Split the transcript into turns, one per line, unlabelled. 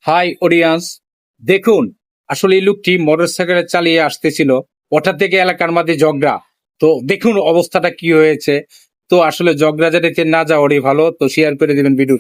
High audience, দেখুন আসলে এই লোকটি মোটরসাইকেল চালিয়ে আসতেছিল, হঠাৎ থেকে এলাকার মধ্যে ঝগড়া। তো দেখুন অবস্থাটা কি হয়েছে। তো আসলে ঝগড়া যাতে না যাওয়ারই ভালো, তো শেয়ার করে দিবেন ভিডিও।